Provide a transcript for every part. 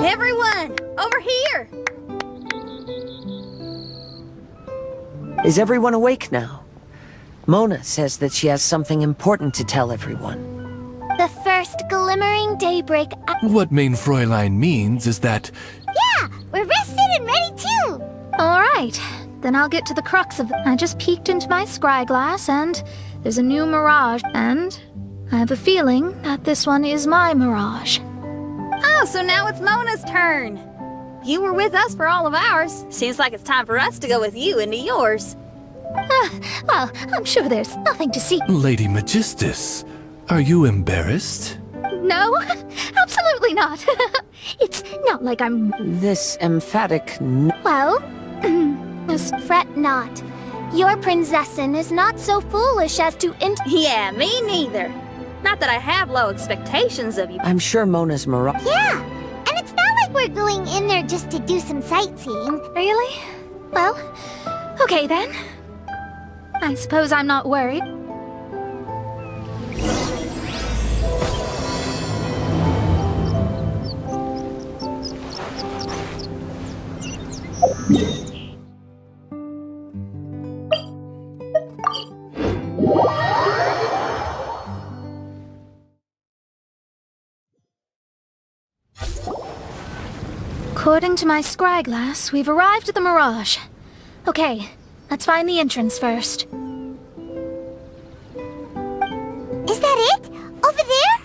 Everyone, over here! Is everyone awake now? Mona says that she has something important to tell everyone. The first glimmering daybreak. What main Fräulein means is that... Yeah, we're rested and ready too! Alright, then I'll get to the crux of it. I just peeked into my scry glass and there's a new mirage, and I have a feeling that this one is my mirage. Oh, so now it's Mona's turn. You were with us for all of ours. Seems like it's time for us to go with you into yours. Well, I'm sure there's nothing to see. Lady Magistus, are you embarrassed? No, absolutely not. It's not like I'm... This emphatic Well, Fret not. Your princessin is not so foolish as to Yeah, me neither. Not that I have low expectations of you. I'm sure Mona's mirage... Yeah, and it's not like we're going in there just to do some sightseeing. Really? Well, okay then. I suppose I'm not worried. According to my scry glass, we've arrived at the Mirage. Okay, let's find the entrance first. Is that it? Over there?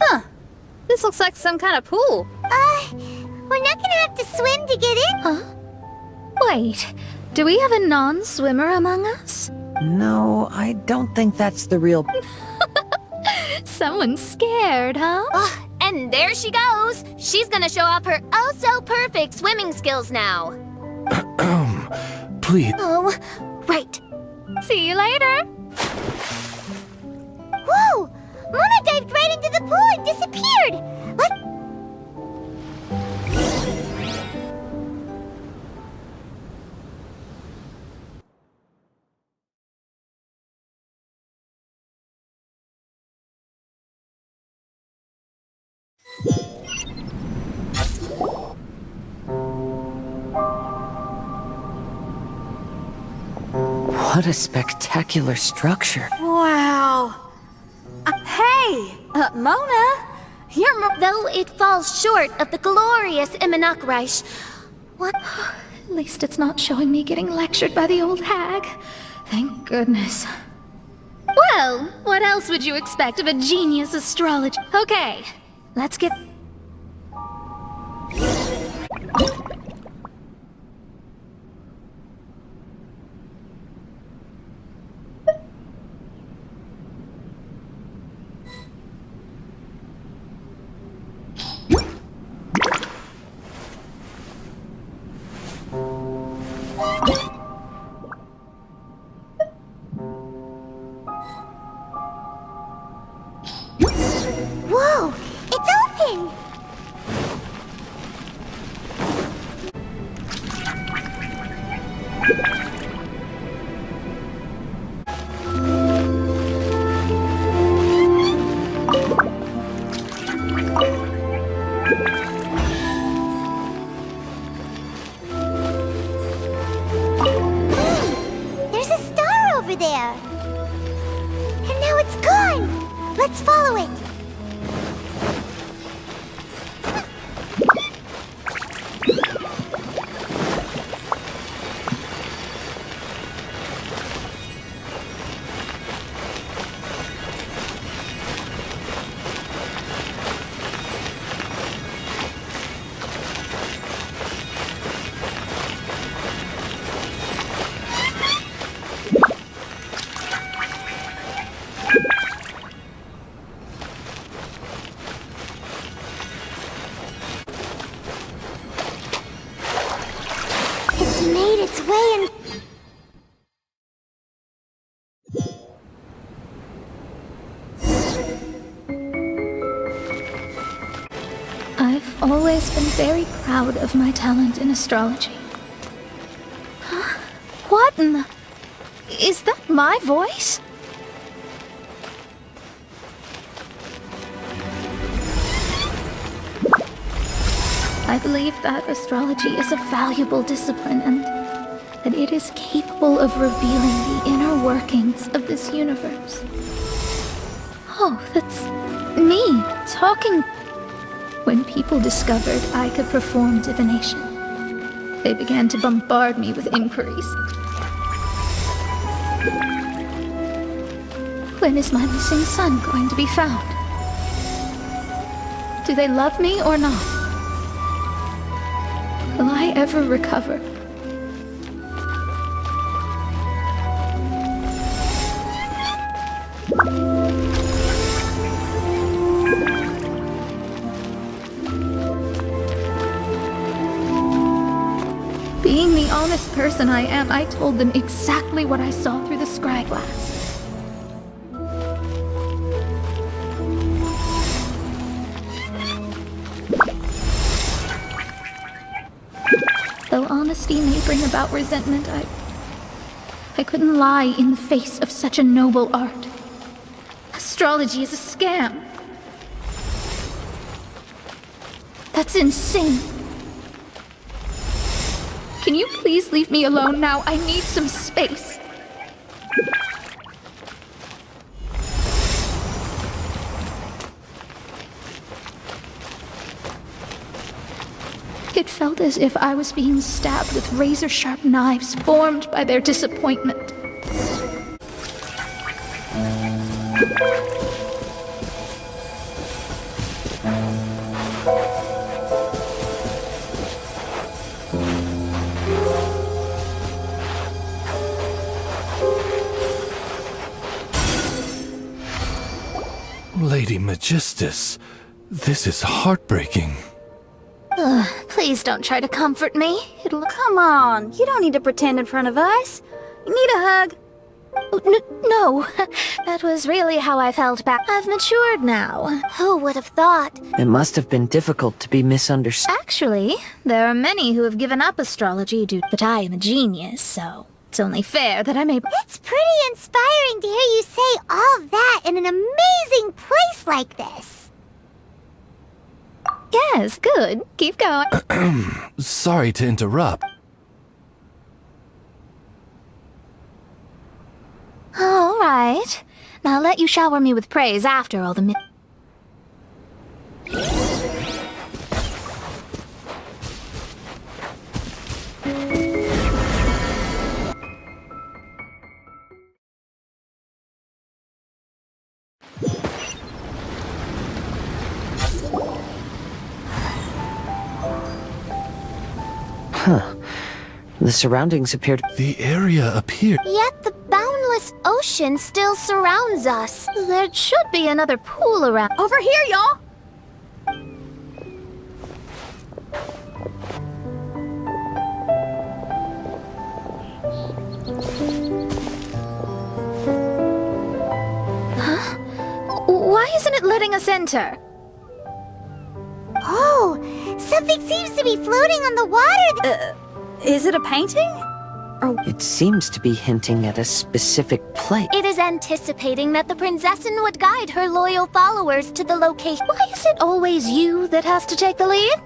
Huh. This looks like some kind of pool. We're not gonna have to swim to get in? Huh? Wait, do we have a non-swimmer among us? No, I don't think that's the real... Someone's scared, huh? And there she goes! She's gonna show off her oh-so-perfect swimming skills now. Please. Oh, right. See you later! Whoa! Mona dived right into the pool and disappeared! What? What a spectacular structure. Wow. Hey, Mona. Though it falls short of the glorious Immunachreich. What? At least it's not showing me getting lectured by the old hag. Thank goodness. Well, what else would you expect of a genius astrologer? Okay, let's get... Whoa! It's open! There's a star over there! And now it's gone! Let's follow it! It's made its way in... I've always been very proud of my talent in astrology. Huh? What in the... Is that my voice? I believe that astrology is a valuable discipline and that it is capable of revealing the inner workings of this universe. Oh, that's me talking. When people discovered I could perform divination, they began to bombard me with inquiries. When is my missing son going to be found? Do they love me or not? Will I ever recover? Being the honest person I am, I told them exactly what I saw through the scry glass. Though honesty may bring about resentment, I couldn't lie in the face of such a noble art. Astrology is a scam. That's insane. Can you please leave me alone now? I need some space. It felt as if I was being stabbed with razor-sharp knives formed by their disappointment. Lady Magistus, this is heartbreaking. Please don't try to comfort me. Come on, you don't need to pretend in front of us. You need a hug. No, that was really how I felt back. I've matured now. Who would have thought? It must have been difficult to be misunderstood. Actually, there are many who have given up astrology but I am a genius, so it's only fair that I'm able... It's pretty inspiring to hear you say all that in an amazing place like this. Yes, good. Keep going. Sorry to interrupt. All right. Now I'll let you shower me with praise after all the Huh. The surroundings appear to... The area appeared... Yet the boundless ocean still surrounds us. There should be another pool around. Over here, y'all! Why isn't it letting us enter? Oh, something seems to be floating on the water. Is it a painting? It seems to be hinting at a specific place. It is anticipating that the princessin would guide her loyal followers to the location. Why is it always you that has to take the lead?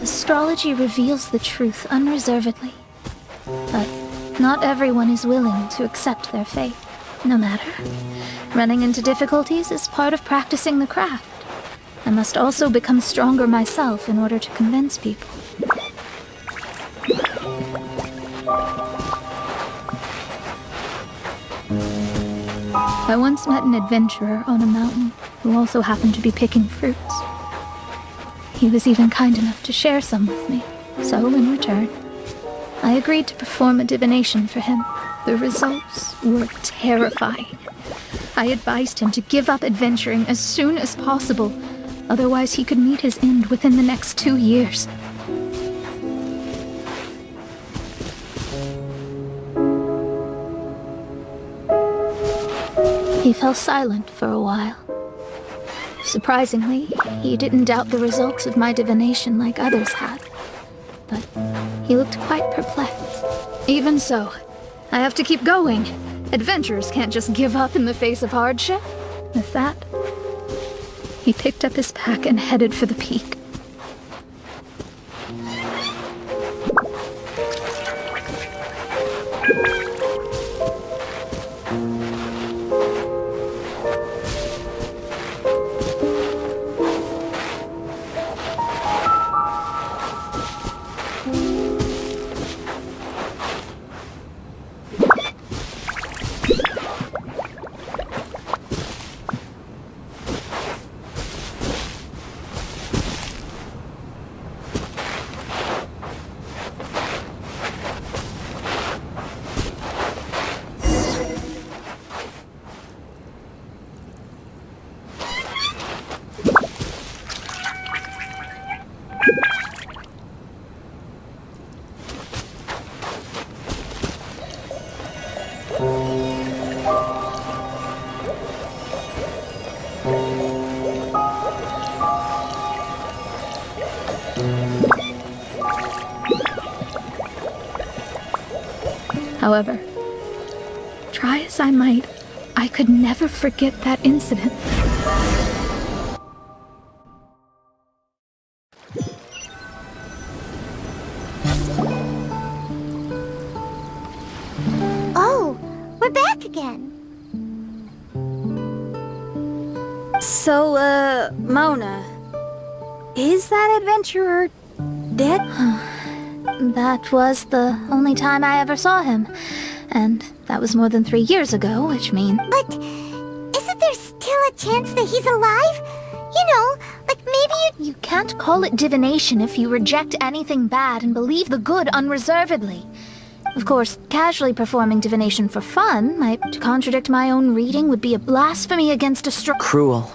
Astrology reveals the truth unreservedly. But not everyone is willing to accept their fate. No matter. Running into difficulties is part of practicing the craft. I must also become stronger myself in order to convince people. I once met an adventurer on a mountain who also happened to be picking fruits. He was even kind enough to share some with me, so in return, I agreed to perform a divination for him. The results were terrifying. I advised him to give up adventuring as soon as possible, otherwise he could meet his end within the next 2 years. He fell silent for a while. Surprisingly, he didn't doubt the results of my divination like others had. But he looked quite perplexed. Even so, I have to keep going. Adventurers can't just give up in the face of hardship. With that, he picked up his pack and headed for the peak. However, try as I might, I could never forget that incident. Oh, we're back again. So, Mona, is that adventurer dead? That was the only time I ever saw him. And that was more than 3 years ago, which means... But isn't there still a chance that he's alive? You know, like maybe You can't call it divination if you reject anything bad and believe the good unreservedly. Of course, casually performing divination for fun might contradict my own reading would be a blasphemy against Cruel.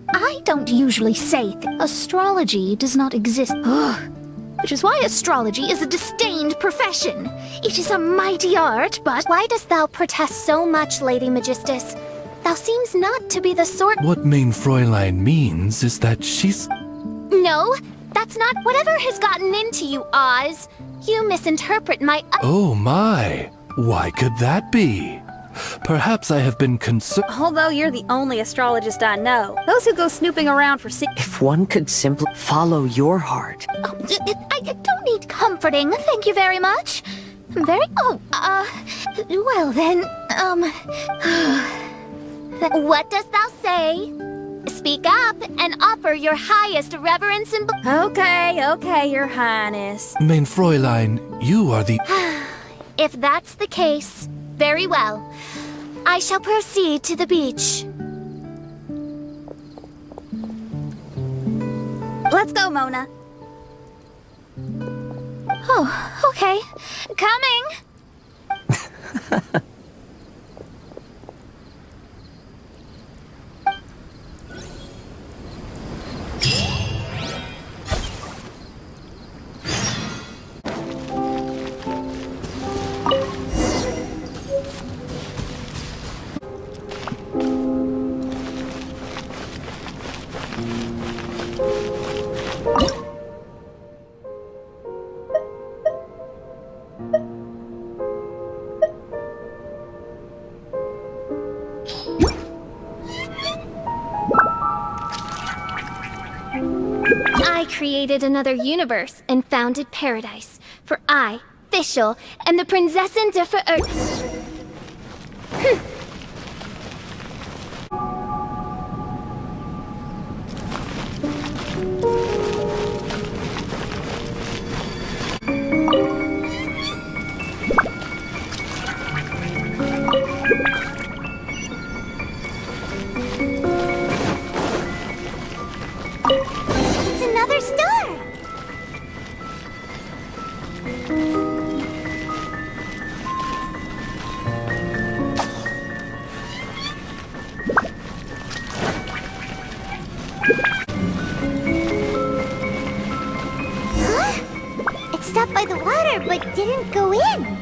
I don't usually say astrology does not exist. Which is why astrology is a disdained profession. It is a mighty art, but... Why dost thou protest so much, Lady Magistus? Thou seems not to be the sort... What Main Fräulein means is that she's... No, that's not... Whatever has gotten into you, Oz. You misinterpret my... Oh my! Why could that be? Perhaps I have been concerned... Although you're the only astrologist I know. Those who go snooping around for If one could simply follow your heart. Oh, I don't need comforting, thank you very much. I'm very... well then, What dost thou say? Speak up and offer your highest reverence and... Okay, Your Highness. Main Fräulein, you are the... If that's the case, very well. I shall proceed to the beach. Let's go, Mona. oh, okay. Coming! created another universe and founded paradise. For I, Fischl, am the Prinzessin de It's another star! Huh? It stopped by the water but didn't go in.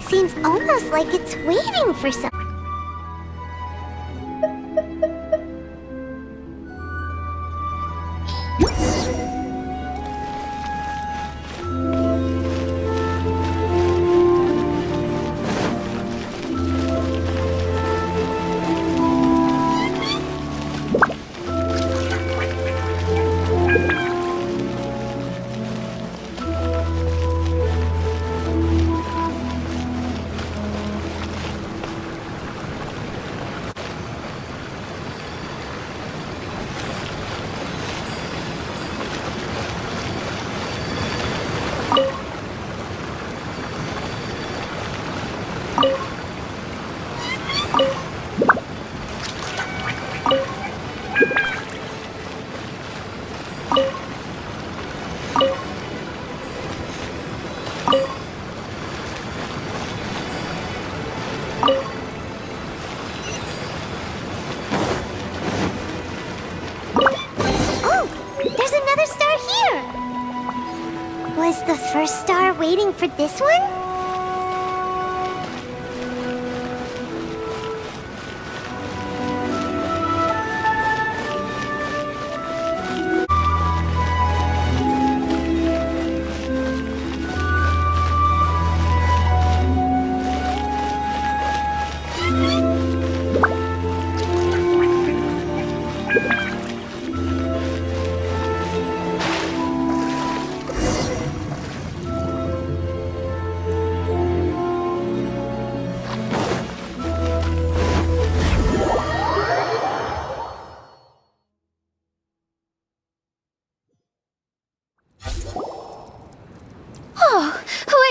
Seems almost like it's waiting for some. Was the first star waiting for this one?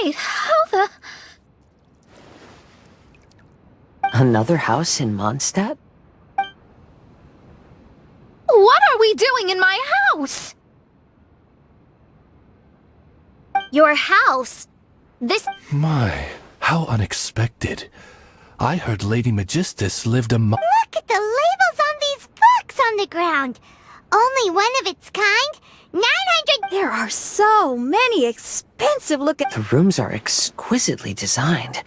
Wait, how the... Another house in Mondstadt? What are we doing in my house? Your house? This... My, how unexpected. I heard Lady Magistus lived Look at the labels on these books on the ground. Only one of its kind. 900... There are so many expensive looking... The rooms are exquisitely designed.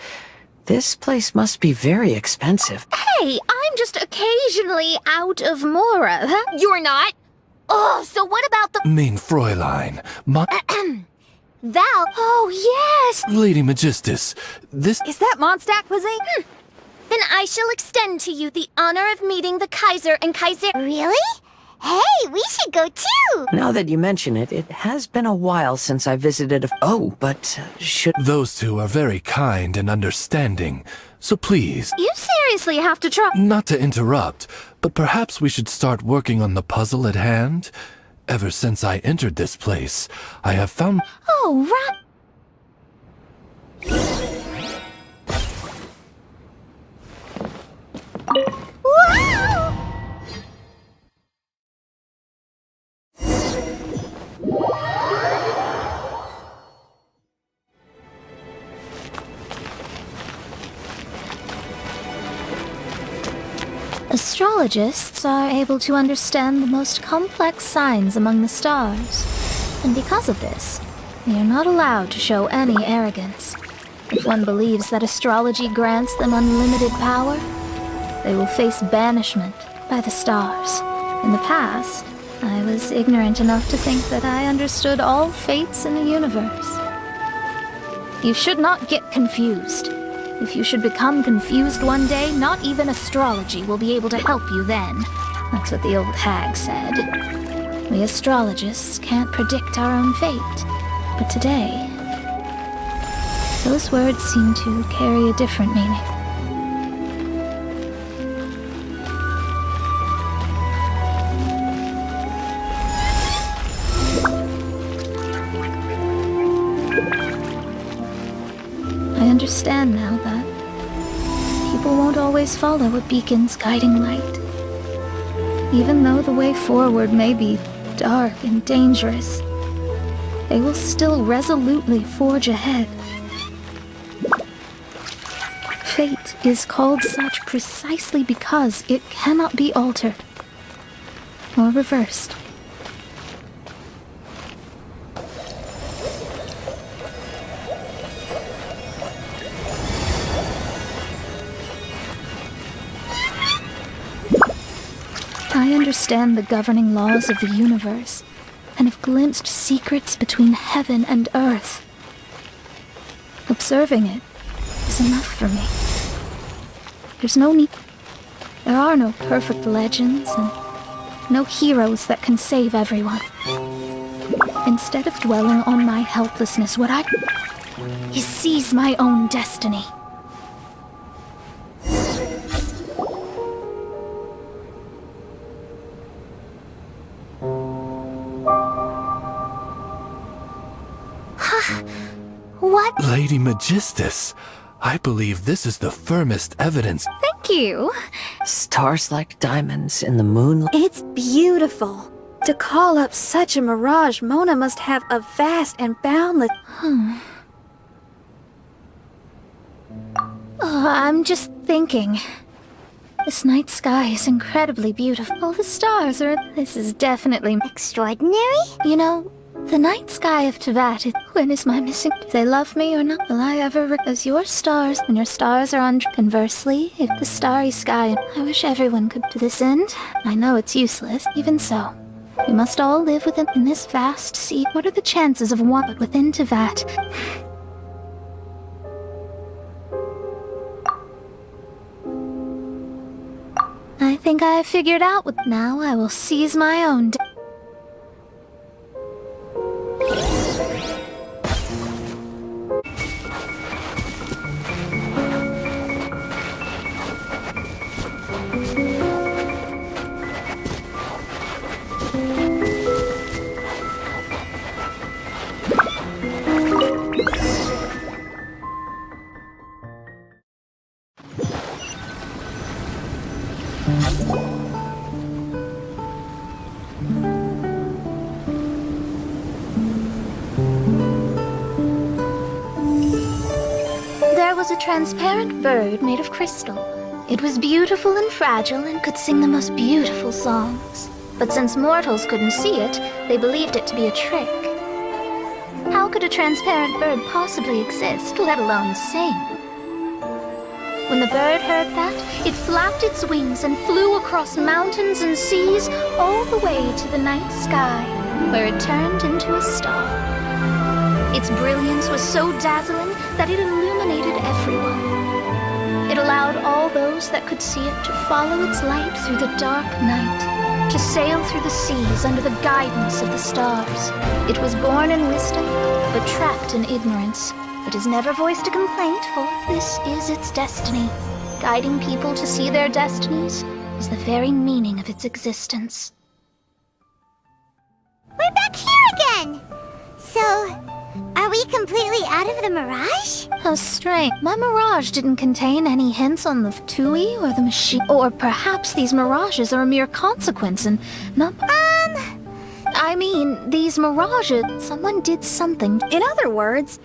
This place must be very expensive. Hey, I'm just occasionally out of Mora. You're not? Oh, so what about the... Mein Fräulein, Val? Oh, yes! Lady Magistus, this... Is that Mondstadt cuisine? Then I shall extend to you the honor of meeting the Kaiser and Kaiser... Really? Hey, we should go too! Now that you mention it, it has been a while since I visited a... Oh, but should... Those two are very kind and understanding, so please... You seriously have to try... Not to interrupt, but perhaps we should start working on the puzzle at hand? Ever since I entered this place, I have found... Oh, right... Wow! Astrologists are able to understand the most complex signs among the stars. And because of this, they are not allowed to show any arrogance. If one believes that astrology grants them unlimited power, they will face banishment by the stars. In the past, I was ignorant enough to think that I understood all fates in the universe. You should not get confused. If you should become confused one day, not even astrology will be able to help you then. That's what the old hag said. We astrologists can't predict our own fate. But today, those words seem to carry a different meaning. I understand now that people won't always follow a beacon's guiding light. Even though the way forward may be dark and dangerous, they will still resolutely forge ahead. Fate is called such precisely because it cannot be altered or reversed. I understand the governing laws of the universe, and have glimpsed secrets between heaven and earth. Observing it is enough for me. There's no need. There are no perfect legends, and no heroes that can save everyone. Instead of dwelling on my helplessness, what I is seize my own destiny. What? Lady Magistus, I believe this is the firmest evidence. Thank you. Stars like diamonds in the moonlight. It's beautiful. To call up such a mirage, Mona must have a vast and boundless... I'm just thinking. This night sky is incredibly beautiful. All the stars are... This is definitely... Extraordinary? You know, the night sky of Tevat, when is my missing? Do they love me or not? Will I ever as your stars when your stars are on? Conversely, if the starry sky, I wish everyone could. To this end, I know it's useless. Even so, we must all live within in this vast sea. What are the chances of one but within Tevat? I think I have figured out what now I will seize my own. There was a transparent bird made of crystal. It was beautiful and fragile and could sing the most beautiful songs. But since mortals couldn't see it, they believed it to be a trick. How could a transparent bird possibly exist, let alone sing? When the bird heard that, it flapped its wings and flew across mountains and seas all the way to the night sky, where it turned into a star. Its brilliance was so dazzling that it illuminated everyone. It allowed all those that could see it to follow its light through the dark night, to sail through the seas under the guidance of the stars. It was born in wisdom, but trapped in ignorance. It has never voiced a complaint, for this is its destiny. Guiding people to see their destinies is the very meaning of its existence. We're back here again! So, are we completely out of the mirage? How strange. My mirage didn't contain any hints on the Tui or the machine. Or perhaps these mirages are a mere consequence and not... I mean, these mirages... Someone did something. In other words,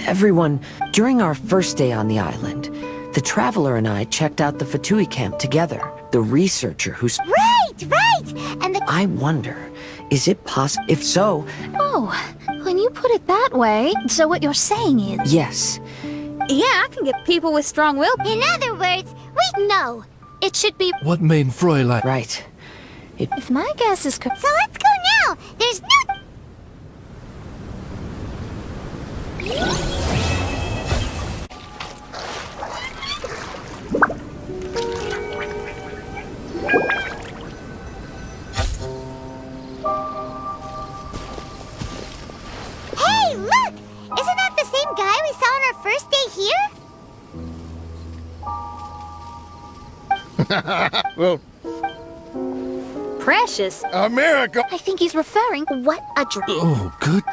Everyone, during our first day on the island, the traveler and I checked out the Fatui camp together. The researcher who's... Right! And the... I wonder, is it possible? If so... Oh, when you put it that way, so what you're saying is... Yes. yeah, I can get people with strong will. In other words, we know. It should be... What made Fräulein... Right. If my guess is correct... So let's go now! There's no... first day here? Well, Precious. a miracle! I think he's referring. What a dream. Oh, good.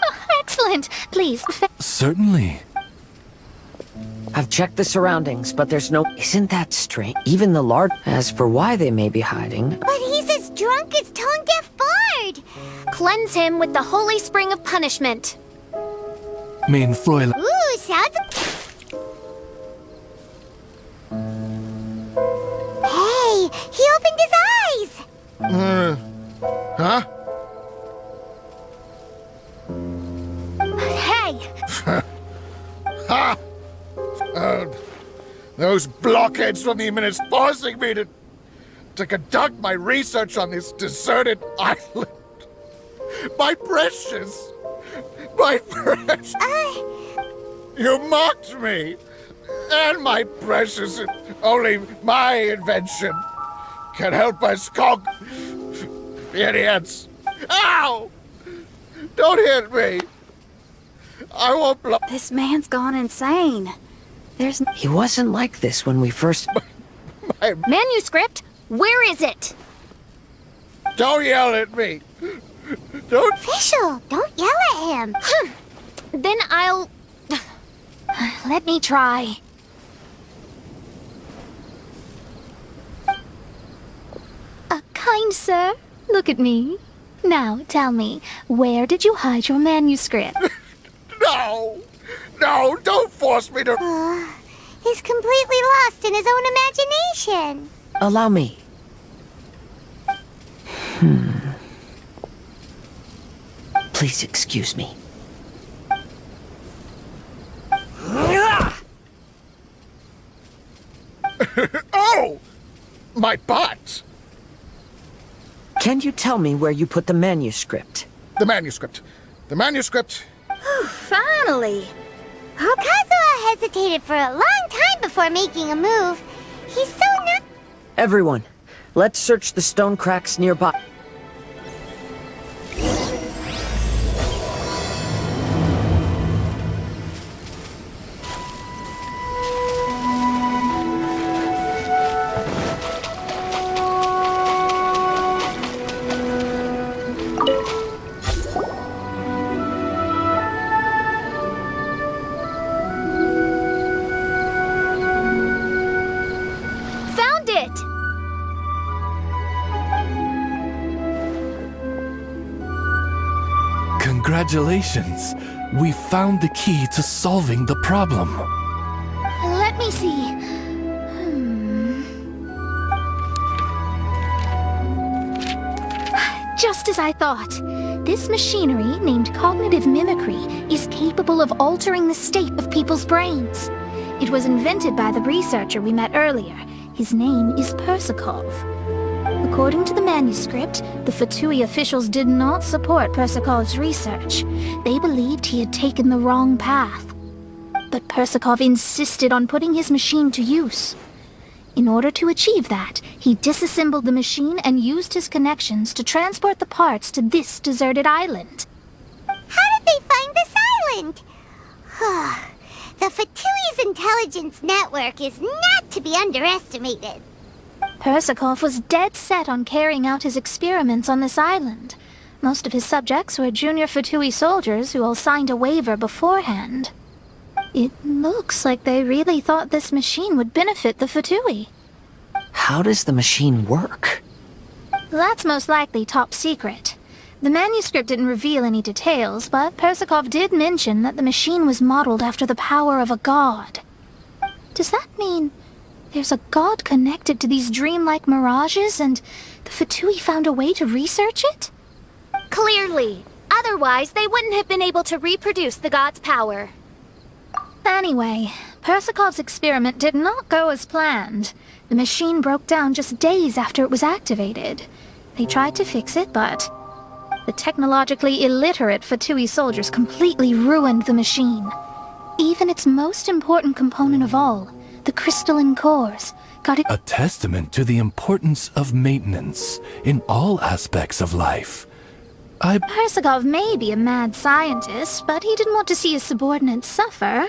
Excellent. Please. Certainly. I've checked the surroundings, but there's no... Isn't that strange? Even the large... As for why they may be hiding... But he's as drunk as Tone-Deaf Bard! Cleanse him with the holy spring of punishment. Mein Fräulein. Ooh, sounds... Hey, he opened his eyes! Huh? Hey! Ha! Those blockheads from the Eminence forcing me to conduct my research on this deserted island. My precious! My precious! You mocked me! And my precious, only my invention can help us conquer idiots. Ow! Don't hit me! I won't blow. This man's gone insane. There's... He wasn't like this when we first... Manuscript? Where is it? Don't yell at me. Don't. Official, don't yell at him. Then I'll... Let me try. Kind sir, look at me. Now, tell me, where did you hide your manuscript? No! No, don't force me to. He's completely lost in his own imagination. Allow me. Please excuse me. Oh! My butt! Can you tell me where you put the manuscript? The manuscript. The manuscript. Finally. Kazuha hesitated for a long time before making a move. He's so not... Everyone, let's search the stone cracks nearby. Found it! Congratulations. We found the key to solving the problem. Let me see. Just as I thought. This machinery, named cognitive mimicry, is capable of altering the state of people's brains. It was invented by the researcher we met earlier. His name is Persakov. According to the manuscript, the Fatui officials did not support Persakov's research. They believed he had taken the wrong path. But Persakov insisted on putting his machine to use. In order to achieve that, he disassembled the machine and used his connections to transport the parts to this deserted island. How did they find this island? The Fatui's intelligence network is not to be underestimated. Persakov was dead set on carrying out his experiments on this island. Most of his subjects were junior Fatui soldiers who all signed a waiver beforehand. It looks like they really thought this machine would benefit the Fatui. How does the machine work? That's most likely top secret. The manuscript didn't reveal any details, but Persakov did mention that the machine was modeled after the power of a god. Does that mean there's a god connected to these dreamlike mirages, and the Fatui found a way to research it? Clearly. Otherwise, they wouldn't have been able to reproduce the god's power. Anyway, Persakov's experiment did not go as planned. The machine broke down just days after it was activated. They tried to fix it, but the technologically illiterate Fatui soldiers completely ruined the machine. Even its most important component of all, the crystalline cores, got it. A testament to the importance of maintenance in all aspects of life. Persakov may be a mad scientist, but he didn't want to see his subordinates suffer.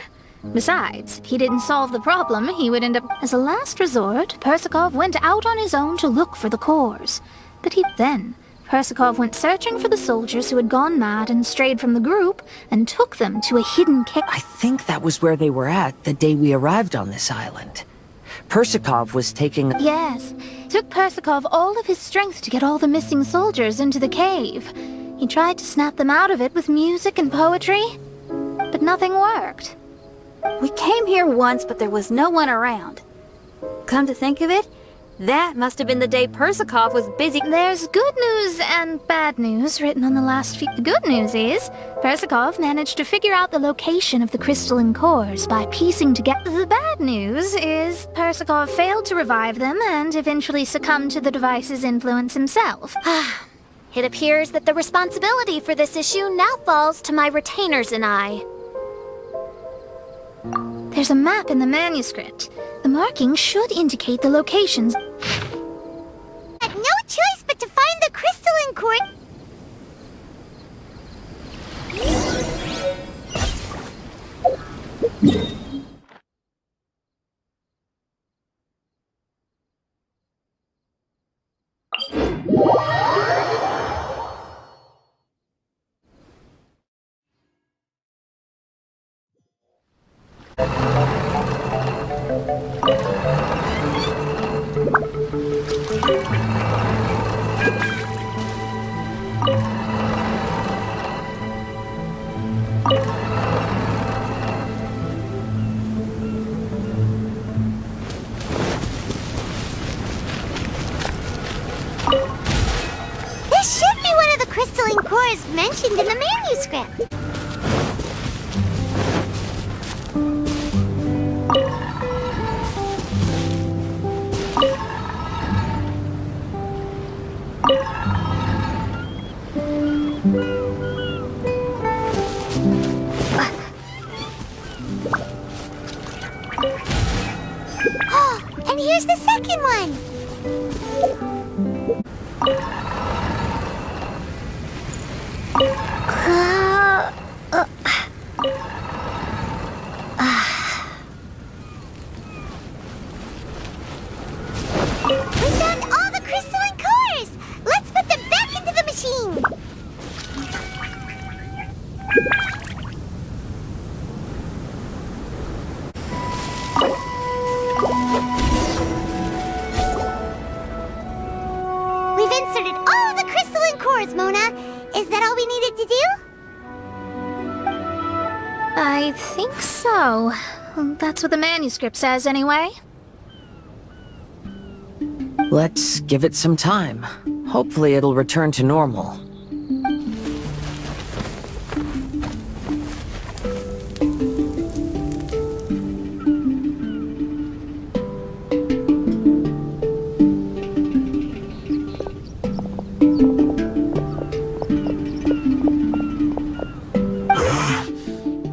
Besides, if he didn't solve the problem, he would end up... As a last resort, Persikov went out on his own to look for the cores. But Persikov went searching for the soldiers who had gone mad and strayed from the group, and took them to a hidden cave. I think that was where they were at the day we arrived on this island. Persikov was taking... Yes. It took Persikov all of his strength to get all the missing soldiers into the cave. He tried to snap them out of it with music and poetry, but nothing worked. We came here once, but there was no one around. Come to think of it, that must have been the day Persikov was busy. There's good news and bad news written on the last few... The good news is, Persikov managed to figure out the location of the crystalline cores by piecing together... The bad news is, Persikov failed to revive them and eventually succumbed to the device's influence himself. It appears that the responsibility for this issue now falls to my retainers and I. There's a map in the manuscript. The marking should indicate the locations. I had no choice but to find the crystalline core. This should be one of the crystalline cores mentioned in the manuscript. Oh, and here's the second one. We found all the crystalline cores! Let's put them back into the machine! We've inserted all the crystalline cores, Mona. Is that all we needed to do? I think so. That's what the manuscript says, anyway. Let's give it some time. Hopefully it'll return to normal.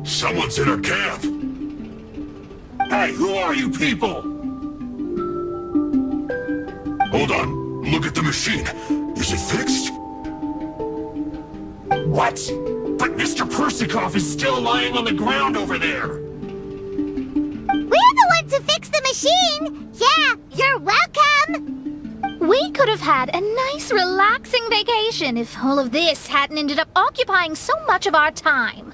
Someone's in our camp. Hey, who are you people? Hold on. Look at the machine. Is it fixed? What? But Mr. Persikov is still lying on the ground over there. We're the ones who fixed the machine! Yeah, you're welcome! We could have had a nice, relaxing vacation if all of this hadn't ended up occupying so much of our time.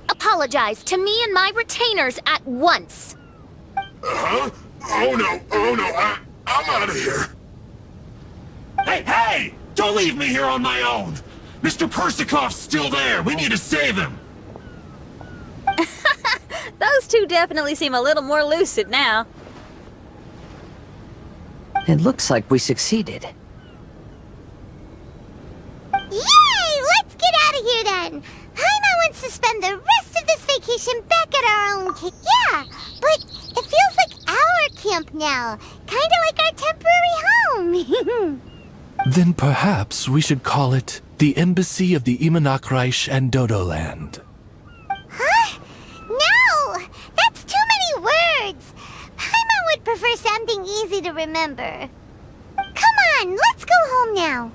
Apologize to me and my retainers at once. Huh? Oh no, I'm out of here. Hey! Don't leave me here on my own! Mr. Persikov's still there! We need to save him! Those two definitely seem a little more lucid now. It looks like we succeeded. Yay! Let's get out of here then! Paimon wants to spend the rest of this vacation back at our own camp. Yeah, but it feels like our camp now. Kinda like our temporary home. Then perhaps we should call it the Embassy of the Imanakreich and Dodoland. Huh? No! That's too many words! Paimon would prefer something easy to remember. Come on, let's go home now.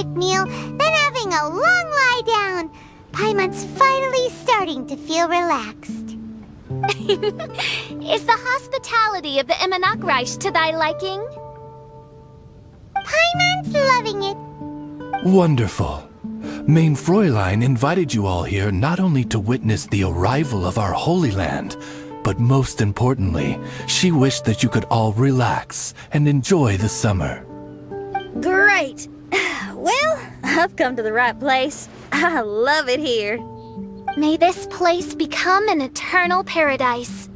quick meal, then having a long lie down. Paimon's finally starting to feel relaxed. Is the hospitality of the Immonakreich to thy liking? Paimon's loving it. Wonderful. Main Fräulein invited you all here not only to witness the arrival of our Holy Land, but most importantly, she wished that you could all relax and enjoy the summer. Great. Well, I've come to the right place. I love it here. May this place become an eternal paradise.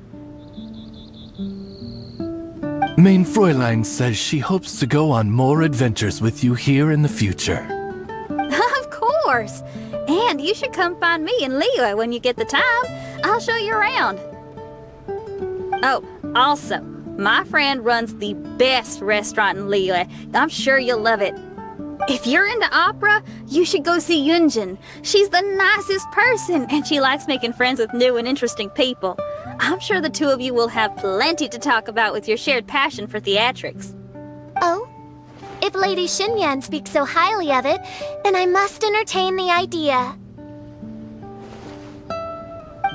Main Fräulein says she hopes to go on more adventures with you here in the future. Of course. And you should come find me in Liyue when you get the time. I'll show you around. Oh, also, my friend runs the best restaurant in Liyue. I'm sure you'll love it. If you're into opera, you should go see Yunjin. She's the nicest person, and she likes making friends with new and interesting people. I'm sure the two of you will have plenty to talk about with your shared passion for theatrics. Oh? If Lady Xinyan speaks so highly of it, then I must entertain the idea.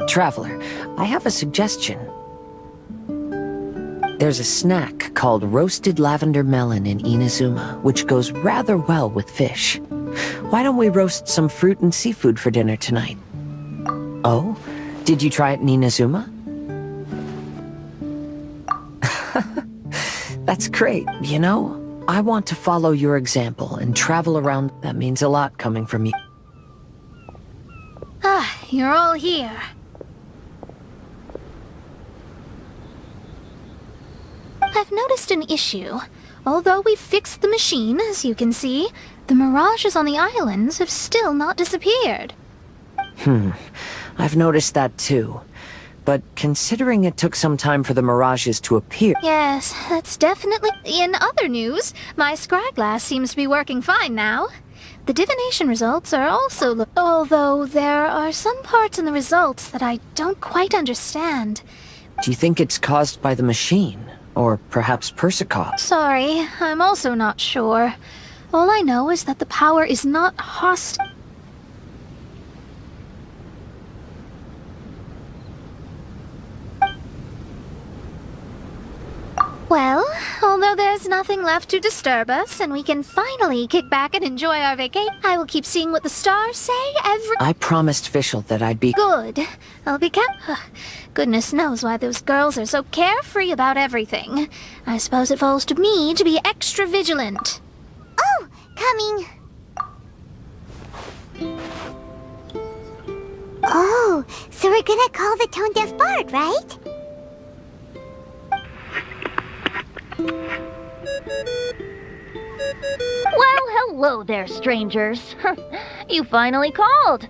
Traveler, I have a suggestion. There's a snack called roasted lavender melon in Inazuma, which goes rather well with fish. Why don't we roast some fruit and seafood for dinner tonight? Oh? Did you try it in Inazuma? That's great, you know? I want to follow your example and travel around. That means a lot coming from you. Ah, you're all here. I've noticed an issue. Although we've fixed the machine, as you can see, the mirages on the islands have still not disappeared. I've noticed that too. But considering it took some time for the mirages to appear... Yes, that's definitely... In other news, my scryglass seems to be working fine now. The divination results are also... Although there are some parts in the results that I don't quite understand. Do you think it's caused by the machine? Or perhaps Persicoth? Sorry, I'm also not sure. All I know is that the power is not hostile. Well, although there's nothing left to disturb us, and we can finally kick back and enjoy our vacation, I will keep seeing what the stars say every... I promised Fischl that I'd be... Good. I'll be Goodness knows why those girls are so carefree about everything. I suppose it falls to me to be extra vigilant. Oh, coming. Oh, so we're gonna call the tone-deaf bard, right? Well, hello there, strangers. You finally called.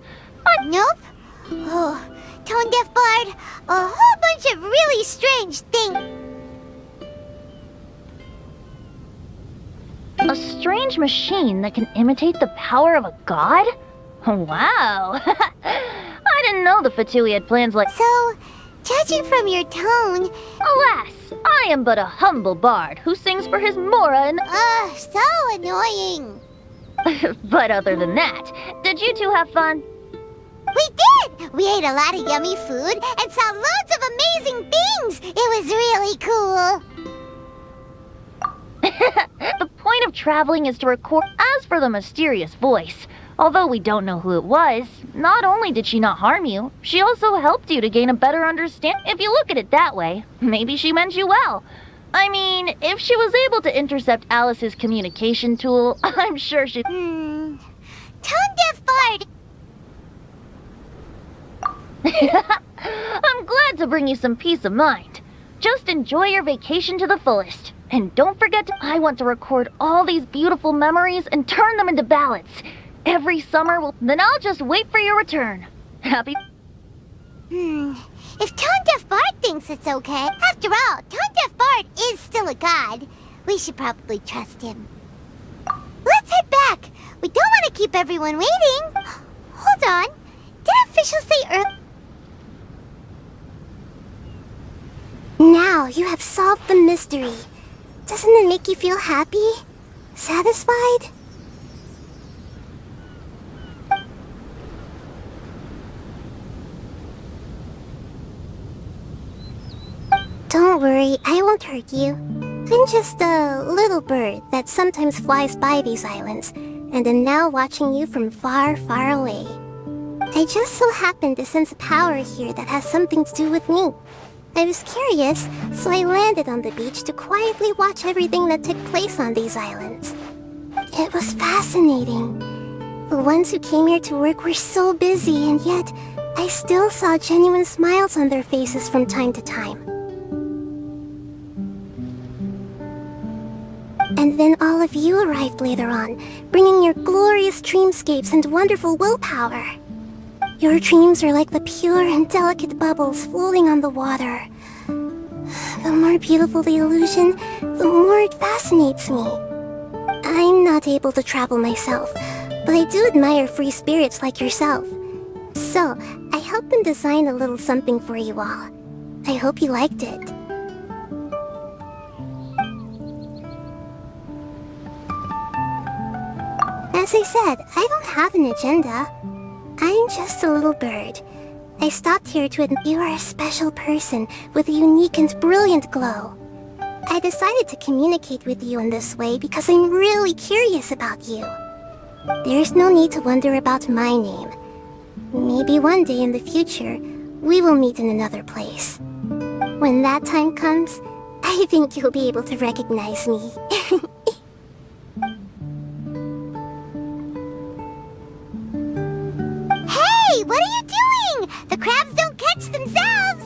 Nope. Oh, tone-deaf bard, a whole bunch of really strange things. A strange machine that can imitate the power of a god? Wow. I didn't know the Fatui had plans like... So, judging from your tone... Alas, I am but a humble bard who sings for his Mora and... so annoying. But other than that, did you two have fun? We did! We ate a lot of yummy food and saw loads of amazing things! It was really cool! The point of traveling is to record... As for the mysterious voice, although we don't know who it was, not only did she not harm you, she also helped you to gain a better understanding. If you look at it that way, maybe she meant you well. I mean, if she was able to intercept Alice's communication tool, I'm sure she... Tone-deaf bard! I'm glad to bring you some peace of mind. Just enjoy your vacation to the fullest. And don't forget to... I want to record all these beautiful memories and turn them into ballads. Every summer will... Then I'll just wait for your return. Happy... If Tone-deaf bard thinks it's okay... After all, Tone-deaf bard is still a god. We should probably trust him. Let's head back. We don't want to keep everyone waiting. Hold on. Didn't Fischl say earlier... Now you have solved the mystery. Doesn't it make you feel happy? Satisfied? worry, I won't hurt you. I'm just a little bird that sometimes flies by these islands, and am now watching you from far, far away. I just so happened to sense a power here that has something to do with me. I was curious, so I landed on the beach to quietly watch everything that took place on these islands. It was fascinating. The ones who came here to work were so busy, and yet I still saw genuine smiles on their faces from time to time. And then all of you arrived later on, bringing your glorious dreamscapes and wonderful willpower. Your dreams are like the pure and delicate bubbles floating on the water. The more beautiful the illusion, the more it fascinates me. I'm not able to travel myself, but I do admire free spirits like yourself. So, I helped them design a little something for you all. I hope you liked it. As I said, I don't have an agenda. I'm just a little bird. I stopped here to admit you are a special person with a unique and brilliant glow. I decided to communicate with you in this way because I'm really curious about you. There's no need to wonder about my name. Maybe one day in the future, we will meet in another place. When that time comes, I think you'll be able to recognize me. Hey, what are you doing? The crabs don't catch themselves!